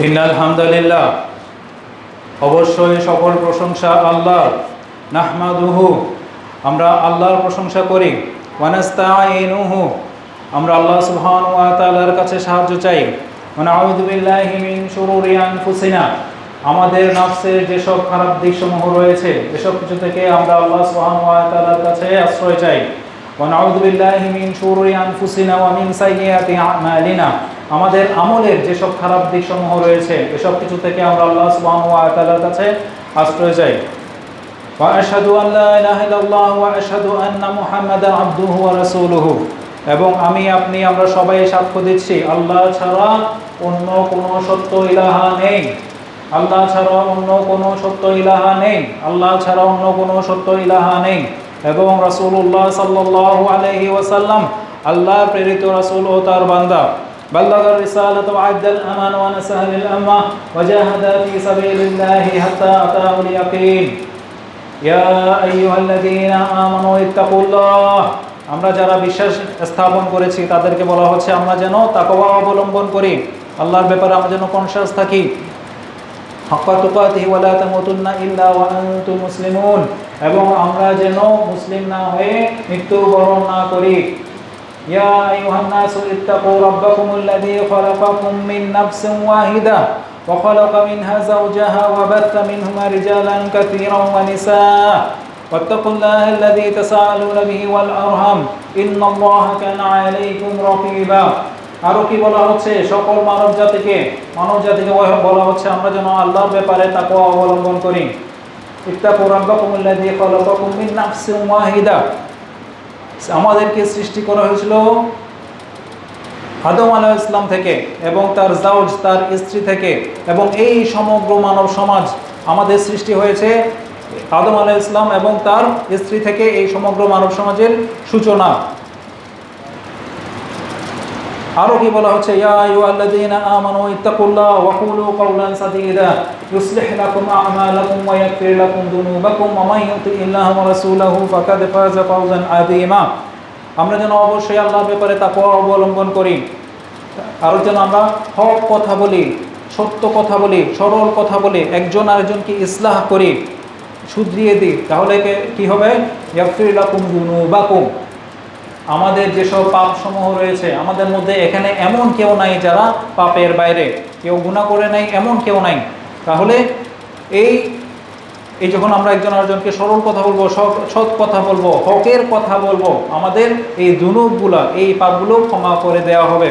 ইন্নাল হামদুলিল্লাহ, অবশ্যই সকল প্রশংসা আল্লাহর। নাহমাদুহু, আমরা আল্লাহর প্রশংসা করি। ওয়া নাস্তাঈনুহু, আমরা আল্লাহ সুবহানাহু ওয়া তাআলার কাছে সাহায্য চাই। ওয়া নাউযু বিল্লাহি মিন শুরুরি আনফুসিনা, আমাদের নফসের যেসব খারাপ দিকসমূহ রয়েছে এসব কিছু থেকে আমরা আল্লাহ সুবহানাহু ওয়া তাআলার কাছে আশ্রয় চাই। ওয়া নাউযু বিল্লাহি মিন শুরুরি আনফুসিনা ওয়া মিন সাইয়্যাতি আমালিনা, আমাদের আমলের যেসব খারাপ দিকসমূহ রয়েছে এসব কিছু থেকে আমরা আল্লাহ সুবহানাহু ওয়া তাআলার কাছে আশ্রয় চাই। ওয়া আশহাদু আল লা ইলাহা ইল্লাল্লাহ ওয়া আশহাদু আন্না মুহাম্মাদান আবদুহু ওয়া রাসূলুহু, এবং আমি আপনি আমরা সবাই সাক্ষ্য দিচ্ছি আল্লাহ ছাড়া অন্য কোনো সত্য ইলাহা নেই। আল্লাহ ছাড়া অন্য কোনো সত্য ইলাহা নেই। আল্লাহ ছাড়া অন্য কোনো সত্য ইলাহা নেই। এবং রাসূলুল্লাহ সাল্লাল্লাহু আলাইহি ওয়াসাল্লাম আল্লাহ প্রেরিত রাসূল ও তার বান্দা। বাল্লাগার রিসালাত ওয়া আদ্দাল আমানা ওয়া নাসাহা লিল উম্মাহ ওয়া জাহাদা ফি সাবিলিল্লাহি হাত্তা আতাহুল ইয়াকিন। ইয়া আইয়ুহাল্লাযীনা আমানু ইত্তাকুল্লাহ, আমরা যারা বিশ্বাস স্থাপন করেছি তাদেরকে বলা হচ্ছে আমরা যেন তাকওয়া অবলম্বন করি, আল্লাহর ব্যাপারে আমরা যেন কনশাস থাকি। হাক্কা তুকাতিহি ওয়া লা তামুতুন্না ইল্লা ওয়া আনতুম মুসলিমুন, এবং আমরা যেন মুসলিম না হয়ে মৃত্যুবরণ না করি। ইয়া আইয়ুহান নাসু ইত্তাকু রাব্বাকুমুল্লাযী খালাকাকুম মিন নাফসিন ওয়াহিদা ওয়া খালাকা মিনহা যাওজাহা ওয়া বাথা মিনহুমা রিজালান কাসীরান ওয়া নিসা ওয়াত্তাকুল্লাহাল্লাযী তাসাআলুনা বিহি ওয়াল আরহাম ইন্নাল্লাহা কানা আলাইকুম রাকীবা। আরো কি বলা হচ্ছে? সকল মানব জাতিকে বলা হচ্ছে আমরা যেন আল্লাহর ব্যাপারে তাকওয়া অবলম্বন করি। ইত্তাকু রাব্বাকুমুল্লাযী খালাকাকুম মিন নাফসিন ওয়াহিদা, আমাদেরকে সৃষ্টি করা হয়েছিল আদম আলাইহিস সালাম থেকে এবং তার জাওজ তার স্ত্রী থেকে, এবং এই সমগ্র মানব সমাজ আমাদের সৃষ্টি হয়েছে আদম আলাইহিস সালাম এবং তার স্ত্রী থেকে। এই সমগ্র মানব সমাজের সূচনা। আরো কি বলা হচ্ছে? ইয়া আইয়ুহাল্লাযীনা আমানু ইত্তাকুল্লাহ ওয়া কুলু কাওলান সাদীদা ইউসলিহ লাকুম আ'মালাকুম ওয়া ইয়াগফির লাকুম যুনুবাকুম ওয়া মান ইউতি'ইল্লাহা ওয়া রাসূলাহু ফাকাদ ফাযা ফাওজান আযীমা। আমরা যেন অবশ্যই আল্লাহর ব্যাপারে তাকওয়া অবলম্বন করি, আর যেন আমরা হক কথা বলি, সত্য কথা বলি, সরল কথা বলি, একজন আরেকজনকে ইসলাহ করি, শুধরিয়ে দিই। তাহলে কি হবে? ইয়াগফির লাকুম যুনুবাকুম, আমাদের যেসব পাপসমূহ রয়েছে আমাদের মধ্যে এখানে এমন কেউ নাই যারা পাপের বাইরে, কেউ গুনাহ করে নাই এমন কেউ নাই। তাহলে এই যখন আমরা একজন আরেকজনকে সরল কথা বলবো, সৎ কথা বলবো, হকের কথা বলবো, আমাদের এই যুনুবগুলা, এই পাপগুলো ক্ষমা করে দেওয়া হবে।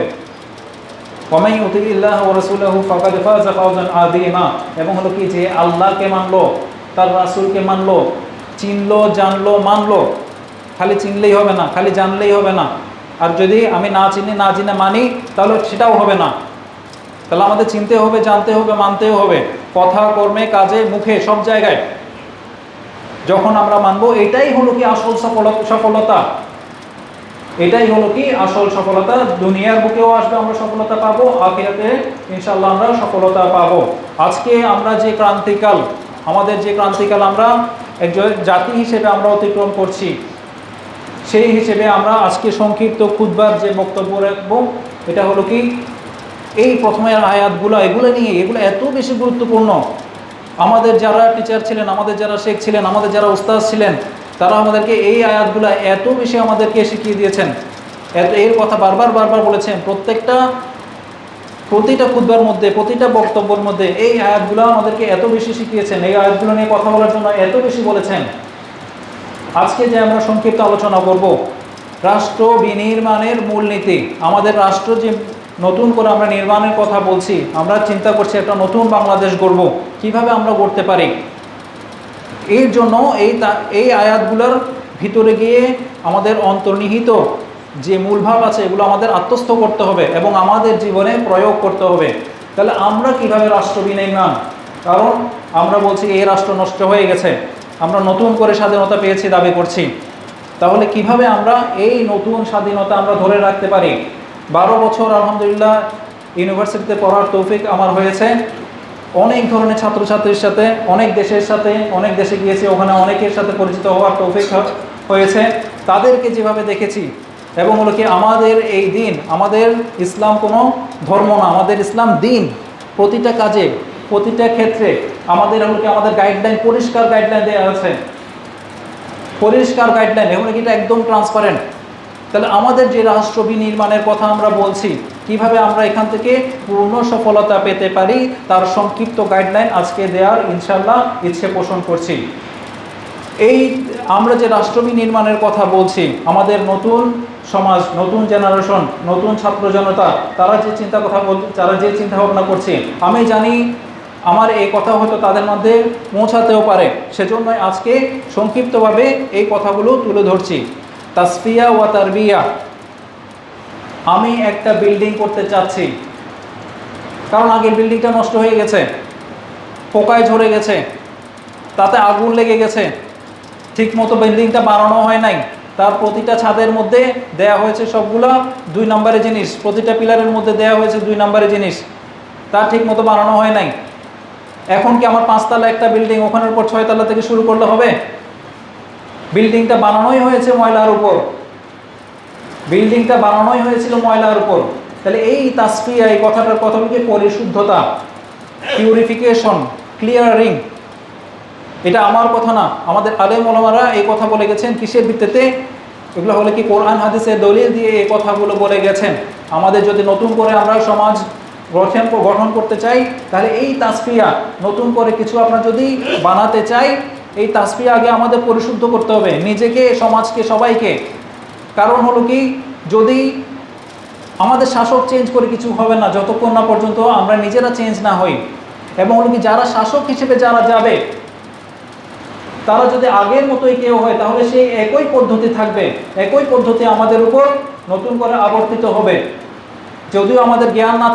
ওয়া মান ইউতি'ইল্লাহা ওয়া রাসূলাহু ফাকাদ ফাযা ফাওজান আযীমা, এবং হলো কি যে আল্লাহকে মানলো, তার রাসূলকে মানলো, চিনলো, জানলো, মানলো। খালি চিনলেই হবে না, খালি জানলেই হবে না। আর যদি আমি না চিনি, না জেনে মানি, তাহলে সেটাও হবে না। তাহলে আমাদের চিনতে হবে, জানতে হবে, মানতেও হবে, কথা, কর্মে, কাজে, মুখে, সব জায়গায়। যখন আমরা মানবো, এটাই হলো কি আসল সফলতা। এটাই হলো কি আসল সফলতা। দুনিয়ার বুকেও আসবে আমরা সফলতা পাবো, আখিরাতে ইনশাআল্লাহ আমরা সফলতা পাবো। আজকে আমরা যে ক্রান্তিকাল, আমাদের যে ক্রান্তিকাল আমরা একজন জাতি হিসেবে আমরা অতিক্রম করছি, সেই হিসেবে আমরা আজকে সংক্ষিপ্ত খুতবার যে বক্তব্য রাখবো, এটা হলো কি এই প্রথমের আয়াতগুলো, এগুলো নিয়ে, এগুলো এত বেশি গুরুত্বপূর্ণ। আমাদের যারা টিচার ছিলেন, আমাদের যারা শেখ ছিলেন, আমাদের যারা উস্তাদ ছিলেন, তারা আমাদেরকে এই আয়াতগুলো এত বেশি আমাদেরকে শিখিয়ে দিয়েছেন, এর কথা বারবার বলেছেন। প্রতিটা খুতবার মধ্যে, প্রতিটা বক্তব্যের মধ্যে এই আয়াতগুলো আমাদেরকে এত বেশি শিখিয়েছেন, এই আয়াতগুলো নিয়ে কথা বলার জন্য এত বেশি বলেছেন। আজকে যে আমরা সংক্ষিপ্ত আলোচনা করব, রাষ্ট্র বিনির্মাণের মূলনীতি। আমাদের রাষ্ট্র যে নতুন করে আমরা নির্মাণের কথা বলছি, আমরা চিন্তা করছি একটা নতুন বাংলাদেশ গড়ব, কিভাবে আমরা গড়তে পারি। এর জন্য এই আয়াতগুলোর ভিতরে গিয়ে আমাদের অন্তর্নিহিত যে মূলভাব আছে এগুলো আমাদের আত্মস্থ করতে হবে এবং আমাদের জীবনে প্রয়োগ করতে হবে। তাহলে আমরা কিভাবে রাষ্ট্র বিনির্মাণ, কারণ আমরা বলছি এই রাষ্ট্র নষ্ট হয়ে গেছে, আমরা নতুন করে স্বাধীনতা পেয়েছি দাবি করছি। তাহলে কিভাবে আমরা এই নতুন স্বাধীনতা আমরা ধরে রাখতে পারি? 12 বছর আলহামদুলিল্লাহ ইউনিভার্সিটিতে পড়ার তৌফিক আমার হয়েছে। অনেক ধরনের ছাত্রছাত্রীর সাথে, অনেক দেশের সাথে, অনেক দেশে গিয়েছি, ওখানে অনেকের সাথে পরিচিত হওয়ার তৌফিক হয়েছে। তাদেরকে যেভাবে দেখেছি, এবং হলো কি আমাদের এই দিন, আমাদের ইসলাম কোনো ধর্ম না, আমাদের ইসলাম দিন। প্রতিটা কাজে, প্রতিটা ক্ষেত্রে আমাদের হলো কি আমাদের গাইডলাইন, পরিষ্কার গাইডলাইন দেওয়া আছে, পরিষ্কার গাইডলাইন, এবং এটা একদম ট্রান্সপারেন্ট। তাহলে আমাদের যে রাষ্ট্র বিনির্মাণের কথা আমরা বলছি, কিভাবে আমরা এখান থেকে পূর্ণ সফলতা পেতে পারি, তার সংক্ষিপ্ত গাইডলাইন আজকে দেওয়ার ইনশাল্লাহ ইচ্ছে পোষণ করছি। এই আমরা যে রাষ্ট্র বিনির্মাণের কথা বলছি, আমাদের নতুন সমাজ, নতুন জেনারেশন, নতুন ছাত্র জনতা, তারা যে চিন্তা ভাবনা করছে, আমি জানি আমার এই কথা হয়তো তাদের মধ্যে পৌঁছাতেও পারে, সেজন্যই আজকে সংক্ষিপ্তভাবে এই কথাগুলো তুলে ধরছি। তাসফিয়া ওয়া তারবিয়া। আমি একটা বিল্ডিং করতে চাচ্ছি, কারণ আগের বিল্ডিংটা নষ্ট হয়ে গেছে, পোকায় ঝরে গেছে, তাতে আগুন লেগে গেছে, ঠিকমতো বিল্ডিংটা বানানো হয় নাই, তার প্রতিটা ছাদের মধ্যে দেয়া হয়েছে সবগুলা 2 নম্বরের জিনিস, প্রতিটা পিলারের মধ্যে দেয়া হয়েছে 2 নম্বরের জিনিস, তা ঠিকমতো বানানো হয় নাই। এখন কি আমার 5 তলা একটা বিল্ডিং, ওখানের উপর 6 তলা থেকে শুরু করলে হবে? বিল্ডিংটা বানানোই হয়েছে ময়লার উপর, বিল্ডিংটা বানানোই হয়েছিল ময়লার উপর। তাহলে এই তাসফিয়া, এই কথাটার কথা বলি পরিশুদ্ধতা, পিউরিফিকেশন, ক্লিয়ারিং, এটা আমার কথা না, আমাদের আলেম ওলামারা এই কথা বলে গেছেন। কিসের ভিত্তিতে? এগুলো হলে কি কোরআন হাদিসের দলিল দিয়ে এই কথাগুলো বলে গেছেন। আমাদের যদি নতুন করে আমরা সমাজ গঠন করতে চাই, তাহলে এই তাসফিয়া, নতুন করে কিছু আমরা যদি বানাতে চাই, এই তাসফিয়া আগে আমাদের পরিশুদ্ধ করতে হবে, নিজেকে, সমাজকে, সবাইকে। কারণ হলো কি, যদি আমাদের শাসক চেঞ্জ করে কিছু হবে না যতক্ষণ না পর্যন্ত আমরা নিজেরা চেঞ্জ না হই। এবং হলো কি, যারা শাসক হিসেবে যারা যাবে, তারা যদি আগের মতোই কেউ হয়, তাহলে সেই একই পদ্ধতি থাকবে, একই পদ্ধতি আমাদের উপর নতুন করে আবর্তিত হবে। যদিও আমাদের জ্ঞান না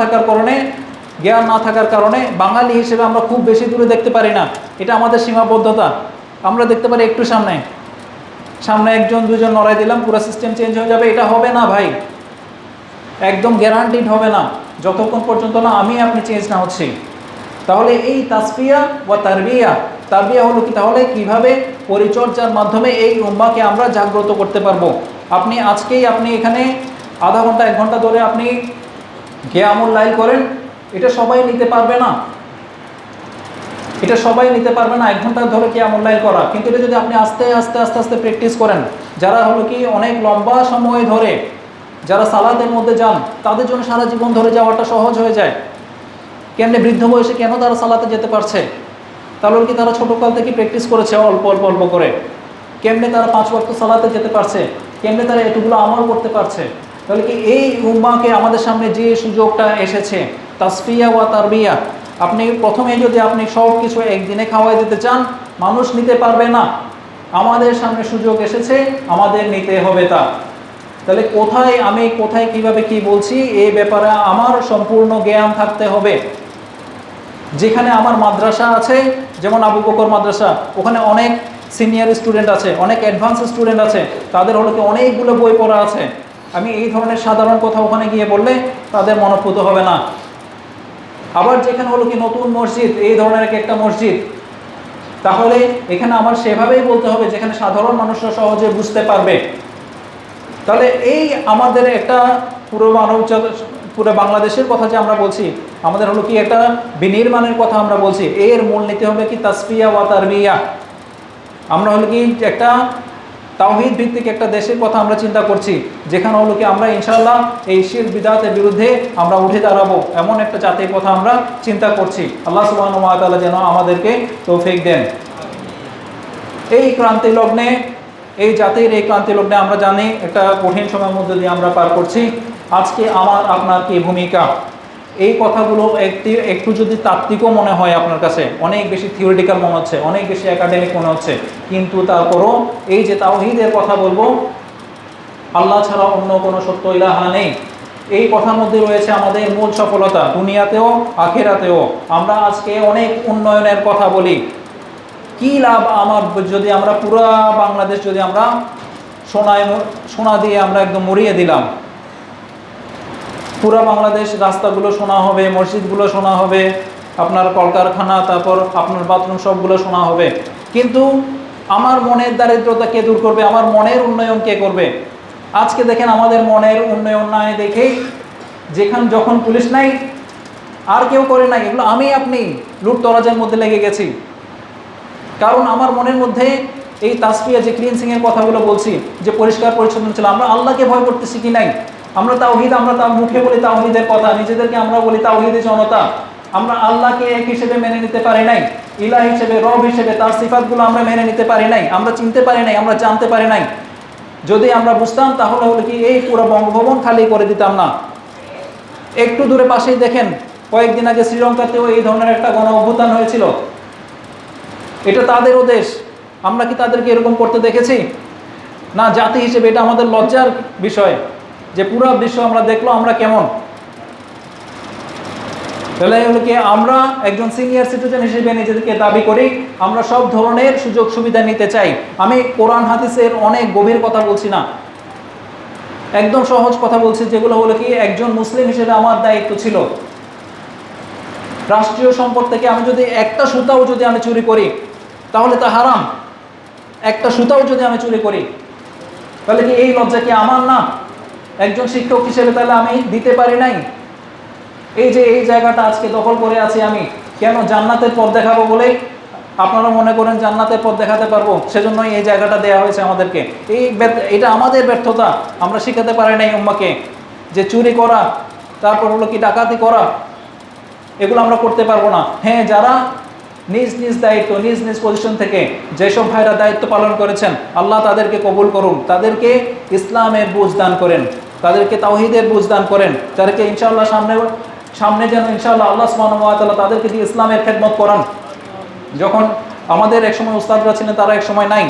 থাকার কারণে বাঙালি হিসেবে আমরা খুব বেশি দূরে দেখতে পারি না, এটা আমাদের সীমাবদ্ধতা। আমরা দেখতে পারি একটু সামনে 1-2 জন নড়াই দিলাম, পুরো সিস্টেম চেঞ্জ হয়ে যাবে, এটা হবে না ভাই, একদম গ্যারান্টিড হবে না, যতক্ষণ পর্যন্ত না আপনি চেঞ্জ না হচ্ছি। তাহলে এই তাসফিয়া ওয়া তারবিয়া হলো কি, তাহলে কিভাবে পরিচর্যার মাধ্যমে এই উম্মাহকে আমরা জাগ্রত করতে পারবো। আপনি এখানে আধা ঘন্টা 1 ঘন্টা ধরে আপনি কিয়ামুল লাইল করেন, এটা সবাই নিতে পারবে না, 1 ঘন্টা ধরে কিয়ামুল লাইল করা। কিন্তু এটা যদি আপনি আস্তে আস্তে প্র্যাকটিস করেন, যারা হলো কি অনেক লম্বা সময় ধরে যারা সালাতের মধ্যে যান, তাদের জন্য সারা জীবন ধরে যাওয়াটা সহজ হয়ে যায়। কেমনে বৃদ্ধ বয়সে কেন তারা সালাতে যেতে পারছে? তাহলে কি তারা ছোটকাল থেকে প্র্যাকটিস করেছে অল্প অল্প করে। কেমনে তারা 5 ওয়াক্ত সালাতে যেতে পারছে, কেমনে তারা এতগুলো আমল করতে পারছে। তাহলে কি এই উম্মাহকে আমাদের সামনে যে সুযোগটা এসেছে, তাসফিয়া ওয়া তারবিয়া, আপনি প্রথমে যদি আপনি সব কিছু একদিনে খাওয়াই দিতে চান, মানুষ নিতে পারবে না। আমাদের সামনে সুযোগ এসেছে, আমাদের নিতে হবে তা। তাহলে কোথায় কিভাবে কি বলছি, এই ব্যাপারে আমার সম্পূর্ণ জ্ঞান থাকতে হবে। যেখানে আমার মাদ্রাসা আছে, যেমন আবু বকর মাদ্রাসা, ওখানে অনেক সিনিয়র স্টুডেন্ট আছে, অনেক অ্যাডভান্স স্টুডেন্ট আছে, তাদের হলো কি অনেকগুলো বই পড়া আছে। আমি এই ধরনের সাধারণ কথা ওখানে গিয়ে বললে তাদের মনোপুত হবে না। আবার যেখানে হলো কি নতুন মসজিদ, এই ধরনের একটা মসজিদ, তাহলে এখানে আমার সেভাবেই বলতে হবে যেখানে সাধারণ মানুষরা সহজে বুঝতে পারবে। তাহলে এই আমাদের একটা পুরো বাংলাদেশের কথা যে আমরা বলছি, আমাদের হলো কি একটা বিনির্মাণের কথা আমরা বলছি, এর মূল নীতি হবে কি তাসফিয়া ওয়া তারবিয়া। আমরা হলো কি একটা তাওহীদ ভিত্তিক একটা দেশের কথা আমরা চিন্তা করছি, যেখানে হলো কি আমরা ইনশাআল্লাহ এই শিরক বিদআতের বিরুদ্ধে আমরা উঠে দাঁড়াবো, এমন একটা জাতির কথা আমরা চিন্তা করছি। আল্লাহ সুবহানাহু ওয়া তাআলা যেন আমাদেরকে তৌফিক দেন। এই ক্রান্তি লগ্নে, এই জাতির এই ক্রান্তি লগ্নে আমরা জানি একটা কঠিন সময়ের মধ্যে দিয়ে আমরা পার করছি। আজকে আমার আপনার কি ভূমিকা, এই কথাগুলো একটু যদি তাত্ত্বিকও মনে হয় আপনার কাছে, অনেক বেশি থিওরিটিক্যাল মনে হচ্ছে, অনেক বেশি একাডেমিক মনে হচ্ছে, কিন্তু তারপরও এই যে তাওহীদের কথা বলবো, আল্লাহ ছাড়া অন্য কোনো সত্য ইলাহা নেই, এই কথার মধ্যে রয়েছে আমাদের মূল সফলতা, দুনিয়াতেও আখিরাতেও। আমরা আজকে অনেক উন্নয়নের কথা বলি, কি লাভ আমার যদি আমরা পুরা বাংলাদেশ যদি আমরা সোনা দিয়ে আমরা একদম মরিয়ে দিলাম, পুরা বাংলাদেশ রাস্তাগুলো সোনা হবে, মসজিদগুলো সোনা হবে, আপনার কলকারখানা, তারপর আপনার বাথরুম সবগুলো সোনা হবে, কিন্তু আমার মনের দারিদ্রতা কে দূর করবে, আমার মনের উন্নয়ন কে করবে? আজকে দেখেন আমাদের মনের উন্নয়ন নাই দেখেই যখন পুলিশ নাই, আর কেউ করে নাই, এগুলো আমি আপনি লুটতরাজের মধ্যে লেগে গেছি। কারণ আমার মনের মধ্যে এই তাসফিয়া, যে ক্লিনসিংয়ের কথাগুলো বলছি, যে পরিষ্কার পরিচ্ছন্ন ছিল, আমরা আল্লাহকে ভয় করতে শিখি নাই। আমরা তাওহীদ, আমরা তার মুখে বলি তাওহীদের কথা, নিজেদেরকে আমরা বলি তাওহীদি জনতা। আমরা আল্লাহকে এক হিসেবে মেনে নিতে পারি নাই, ইলাহ হিসেবে, রব হিসেবে তার সিফাতগুলো আমরা মেনে নিতে পারি নাই, আমরা চিনতে পারি নাই, আমরা জানতে পারি নাই। যদি আমরা বুঝতাম তাহলে হলো কি এই পুরো বঙ্গভবন খালি করে দিতাম না। একটু দূরে পাশেই দেখেন, কয়েকদিন আগে শ্রীলঙ্কাতেও এই ধরনের একটা গণ অভ্যুত্থান হয়েছিল। এটা তাদেরও দেশ, আমরা কি তাদেরকে এরকম করতে দেখেছি? না, জাতি হিসেবে এটা আমাদের লজ্জার বিষয় যে পুরো বিশ্ব আমরা দেখলো আমরা কেমন। তাহলে হলো কি আমরা একজন সিনিয়র সিটিজেন হিসেবে নিজেদেরকে দাবি করি, আমরা সব ধরনের সুযোগ সুবিধা নিতে চাই। আমি কোরআন হাদিসের অনেক গভীর কথা বলছি না, একদম সহজ কথা বলছি, যেগুলো হলো কি একজন মুসলিম হিসেবে আমার দায়িত্ব ছিল। রাষ্ট্রীয় সম্পদ থেকে আমি যদি একটা সুতাও যদি আমি চুরি করি তাহলে তা হারাম। একটা সুতাও যদি আমি চুরি করি তাহলে কি এই লজ্জা কি আমার না? একজন শিক্ষক হিসেবে তাহলে আমি দিতে পারি নাই? এই যে এই জায়গাটা আজকে দখল করে আছি আমি, কেন? জান্নাতের পথ দেখাবো বলে আপনারা মনে করেন জান্নাতের পথ দেখাতে পারবো, সেজন্যই এই জায়গাটা দেওয়া হয়েছে আমাদেরকে। এটা আমাদের ব্যর্থতা, আমরা শিখাতে পারি নাই উম্মাকে যে চুরি করা, তারপর হলো কি ডাকাতি করা, এগুলো আমরা করতে পারবো না। হ্যাঁ, যারা নিজ নিজ দায়িত্ব, নিজ নিজ পজিশন থেকে যেসব ভাইরা দায়িত্ব পালন করেছেন, আল্লাহ তাদেরকে কবুল করুন, তাদেরকে ইসলামের বুঝ দান করেন, তাদেরকে তাওহীদের বুঝ দান করেন, তাদেরকে ইনশাআল্লাহ সামনে যেন ইনশাআল্লাহ আল্লাহ সুবহানাহু ওয়া তাআলা তাদেরকে দিয়ে ইসলামের খেদমত করান। যখন আমাদের একসময় উস্তাদরা ছিলেন, তারা একসময় নাই,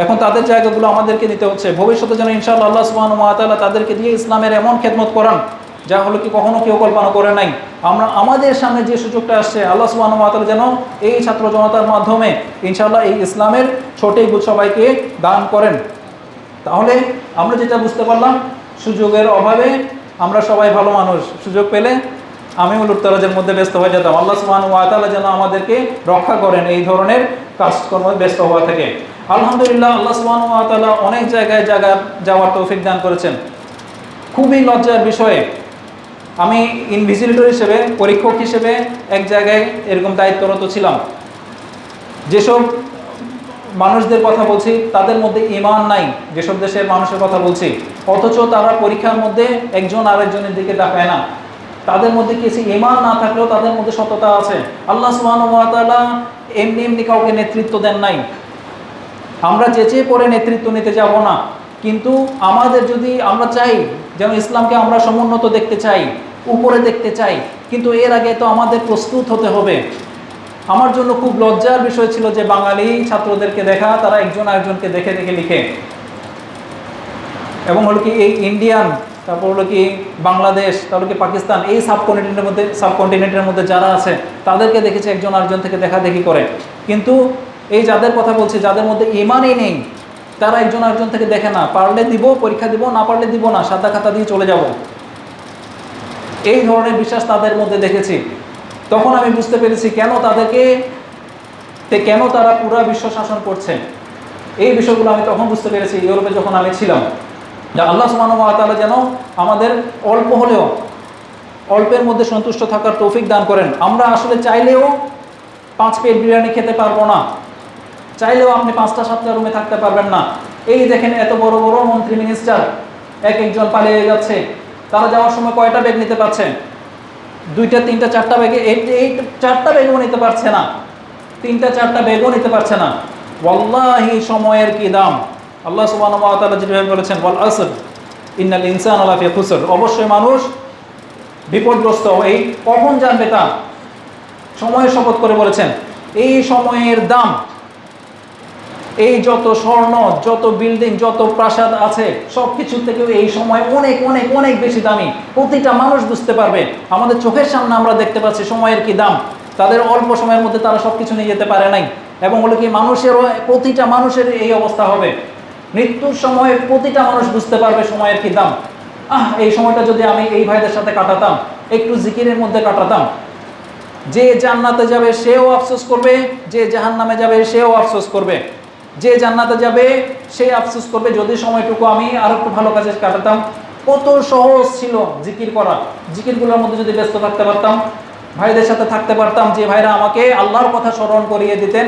এখন তাদের জায়গাগুলো আমাদেরকে নিতে হচ্ছে। ভবিষ্যতে যেন ইনশাআল্লাহ আল্লাহ সুবহানাহু ওয়া তাআলা তাদেরকে দিয়ে ইসলামের এমন খেদমত করান যা হলো কি কখনো কেউ কল্পনা করে নাই। আমাদের সামনে যে সুযোগটা আসছে, আল্লাহ সুবহানাহু ওয়া তাআলা যেন এই ছাত্র জনতার মাধ্যমে ইনশাআল্লাহ এই ইসলামের সঠিক বুঝ সবাইকে দান করেন। তাহলে আমরা যেটা বুঝতে পারলাম, সুযোগের অভাবে আমরা সবাই ভালো মানুষ, সুযোগ পেলে আমিও লুটতরাজের মধ্যে ব্যস্ত হয়ে যেতাম। আল্লাহ সুবহানাহু ওয়া তাআলা যেন আমাদেরকে রক্ষা করেন এই ধরনের কাজকর্মে ব্যস্ত হওয়া থেকে। আলহামদুলিল্লাহ, আল্লাহ সুবহানাহু ওয়া তাআলা অনেক জায়গায় যাওয়ার তৌফিক দান করেছেন। খুবই লজ্জার বিষয়ে, আমি ইনভিজিলেটর হিসেবে, পরীক্ষক হিসেবে এক জায়গায় এরকম দায়িত্বরত ছিলাম। যেসব মানুষদের কথা বলছি তাদের মধ্যে ঈমান নাই, যেসব দেশের মানুষের কথা বলছি, অথচ তারা পরীক্ষার মধ্যে একজন আরেকজনের দিকে তাকায় না। তাদের মধ্যে কিছু ঈমান না থাকলেও তাদের মধ্যে সততা আছে। আল্লাহ সুবহানাহু ওয়া তাআলা এমনি এমনি কাউকে নেতৃত্ব দেন নাই। আমরা চেঁচিয়ে পড়ে নেতৃত্ব নিতে যাব না, কিন্তু আমাদের যদি আমরা চাই যেন ইসলামকে আমরা সমুন্নত দেখতে চাই, উপরে দেখতে চাই, কিন্তু এর আগে তো আমাদের প্রস্তুত হতে হবে। আমার জন্য খুব লজ্জার বিষয় ছিল যে বাঙালি ছাত্রদেরকে দেখা, তারা একজন আরেকজনকে দেখে দেখে লিখে, এবং হলো কি এই ইন্ডিয়ান, তারপর হলো কি বাংলাদেশ, তারপর কি পাকিস্তান, এই সাবকন্টিনেন্টের মধ্যে যারা আছে তাদেরকে দেখেছি একজন আরেকজন থেকে দেখা দেখি করে। কিন্তু এই যাদের কথা বলছি, যাদের মধ্যে ঈমানই নেই, তারা একজন আরেকজন থেকে দেখে না, পারলে দিব, পরীক্ষা দিব, না পারলে দিব না, সাদা খাতা দিয়ে চলে যাব, এই ধরনের বিশ্বাস তাদের মধ্যে দেখেছি। তখন আমি বুঝতে পেরেছি কেন তারা পুরা বিশ্ব শাসন করছে। এই বিষয়গুলো আমি তখন বুঝতে পেরেছি ইউরোপে যখন আমি ছিলাম, যে আল্লাহ সুবহানাহু ওয়া তাআলা যেন আমাদের অল্প হলেও অল্পের মধ্যে সন্তুষ্ট থাকার তৌফিক দান করেন। আমরা আসলে চাইলেও 5 প্লেট বিরিয়ানি খেতে পারবো না, চাইলেও আপনি 5টা 7টা রুমে থাকতে পারবেন না। এই দেখেন এত বড় বড় মন্ত্রী মিনিস্টার একজন পালিয়ে যাচ্ছে, তারা যাওয়ার সময় কয়টা ব্যাগ নিতে পারছে? 2টা 3টা 4টা ব্যাগে, এই 4টা ব্যাগও নিতে পারছে না, 3টা 4টা ব্যাগও নিতে পারছে না। ওয়াল্লাহি সময়ের কি দাম! আল্লাহ সুবহানাহু ওয়া তাআলা যেভাবে বলেছেন, ওয়াল আসর ইন্নাল ইনসানা লাফি খুসর, অবশ্যই মানুষ বিপদগ্রস্ত। এই কখন জানবে তা? সময়ের শপথ করে বলেছেন। এই সময়ের দাম, এই যত স্বর্ণ, যত বিল্ডিং, যত প্রাসাদ আছে, সব কিছুর থেকেও এই সময় অনেক অনেক অনেক বেশি দামি। প্রতিটা মানুষ বুঝতে পারবে, আমাদের চোখের সামনে আমরা দেখতে পাচ্ছি সময়ের কি দাম। তাদের অল্প সময়ের মধ্যে তারা সব কিছু নিয়ে যেতে পারে নাই, এবং হলো কি মানুষেরও, প্রতিটা মানুষের এই অবস্থা হবে। মৃত্যুর সময় প্রতিটা মানুষ বুঝতে পারবে সময়ের কি দাম। এই সময়টা যদি আমি এই ভাইদের সাথে কাটাতাম, একটু জিকিরের মধ্যে কাটাতাম, যে জান্নাতে যাবে সেও আফসোস করবে, যে জাহান্নামে যাবে সেও আফসোস করবে। যে জান্নাতে যাবে সে আফসোস করবে যদি সময়টুকু আমি আর একটু ভালো কাজে কাটাতাম, কত সহজ ছিল জিকির করা। জিকিরগুলোর মধ্যে যদি ব্যস্ত থাকতে পারতাম, ভাইদের সাথে থাকতে পারতাম, যে ভাইরা আমাকে আল্লাহর কথা স্মরণ করিয়ে দিতেন,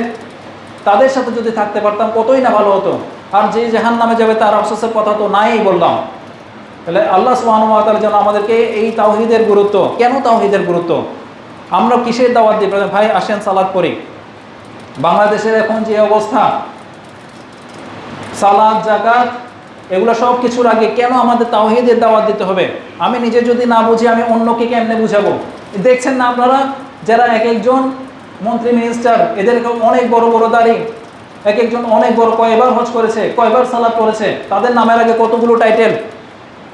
তাদের সাথে যদি থাকতে পারতাম কতই না ভালো হতো। আর যে জাহান্নামে যাবে তার আফসোসের কথা তো নাই বললাম। তাহলে আল্লাহ সুবহানাহু ওয়া তাআলা যেন আমাদেরকে এই তাওহীদের গুরুত্ব, কেন তাওহীদের গুরুত্ব, আমরা কিসের দাওয়াত দিই? ভাই আসেন সালাত পড়ি। বাংলাদেশের এখন যে অবস্থা, সালাত যাকাত এগুলো সব কিছুর আগে কেন আমাদের তাওহীদের দাওয়াত দিতে হবে? আমি নিজে যদি না বুঝি আমি অন্যকে কেমনে বুঝাবো? দেখছেন না আপনারা, যারা এক একজন মন্ত্রী মিনিস্টার, এদের অনেক বড় বড় দাড়ি, এক একজন অনেক বড়, কয়বার হজ করেছে, কয়বার সালাত করেছে, তাদের নামের আগে কতগুলো টাইটেল,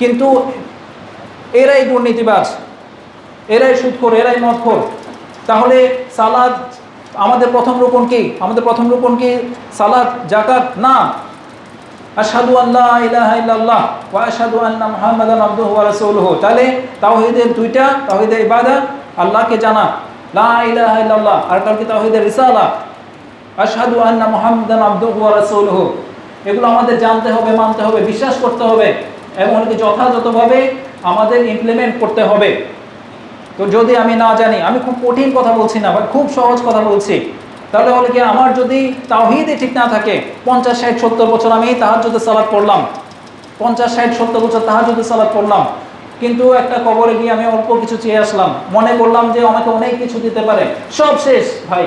কিন্তু এরাই দুর্নীতিবাজ, এরাই সুদখোর, এরাই মদখোর। তাহলে সালাত আমাদের প্রথম রুকন কি? আমাদের প্রথম রুকন কি সালাত যাকাত? না। আশহাদু আল্লা ইলাহা ইল্লাল্লাহ ওয়া আশহাদু আন্না মুহাম্মাদান আবদুহু ওয়া রাসূলুহু। তাহলে তাওহীদের দুইটা, তাওহীদের ইবাদত, আল্লাহকে জানা, লা ইলাহা ইল্লাল্লাহ, আর কালকে তাওহীদের রিসালা, আশহাদু আন্না মুহাম্মাদান আবদুহু ওয়া রাসূলুহু। এগুলো আমাদের জানতে হবে, মানতে হবে, বিশ্বাস করতে হবে এবং এটি যথাযথভাবে আমাদের ইমপ্লিমেন্ট করতে হবে। তো যদি আমি না জানি, আমি খুব কঠিন কথা বলছি না, খুব সহজ কথা বলছি, তাহলে হলে কি আমার যদি তাওহীদই ঠিক না থাকে, 50, 60, 70 বছর আমি তাহাজ্জুদে সালাত পড়লাম, 50, 60, 70 বছর তাহাজ্জুদে সালাত পড়লাম, কিন্তু একটা কবরে গিয়ে আমি অল্প কিছু চেয়ে আসলাম, মনে করলাম যে আমাকে অনেক কিছু দিতে পারে, সব শেষ ভাই।